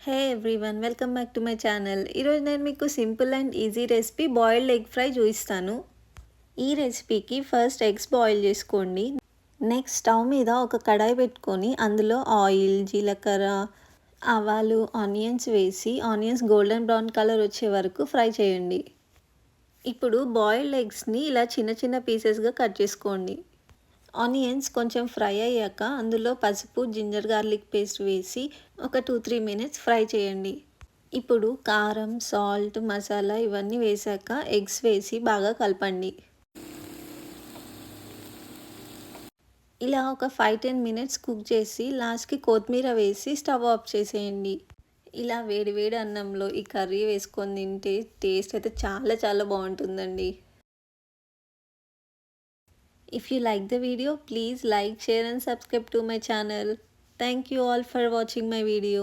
Hey everyone, welcome back to my channel. ఈరోజు నేను మీకు simple and easy recipe boiled egg fry చూపిస్తాను. ఈ రెసిపీకి ఫస్ట్ ఎగ్స్ బాయిల్ చేసుకోండి. నెక్స్ట్ స్టవ్ మీద ఒక కడాయి పెట్టుకొని అందులో ఆయిల్, జీలకర్ర, ఆవాలు, ఆనియన్స్ వేసి ఆనియన్స్ గోల్డెన్ బ్రౌన్ కలర్ వచ్చే వరకు ఫ్రై చేయండి. ఇప్పుడు బాయిల్డ్ ఎగ్స్ని ఇలా చిన్న చిన్న పీసెస్గా కట్ చేసుకోండి. ఆనియన్స్ కొంచెం ఫ్రై అయ్యాక అందులో పసుపు, జింజర్ గార్లిక్ పేస్ట్ వేసి ఒక 2-3 మినిట్స్ ఫ్రై చేయండి. ఇప్పుడు కారం, సాల్ట్, మసాలా ఇవన్నీ వేసాక ఎగ్స్ వేసి బాగా కలపండి. ఇలా ఒక 5-10 మినిట్స్ కుక్ చేసి లాస్ట్కి కొత్తిమీర వేసి స్టవ్ ఆఫ్ చేసేయండి. ఇలా వేడి వేడి అన్నంలో ఈ కర్రీ వేసుకొని తింటే టేస్ట్ అయితే చాలా చాలా బాగుంటుందండి. If you like the video, please like, share and subscribe to my channel. Thank you all for watching my video.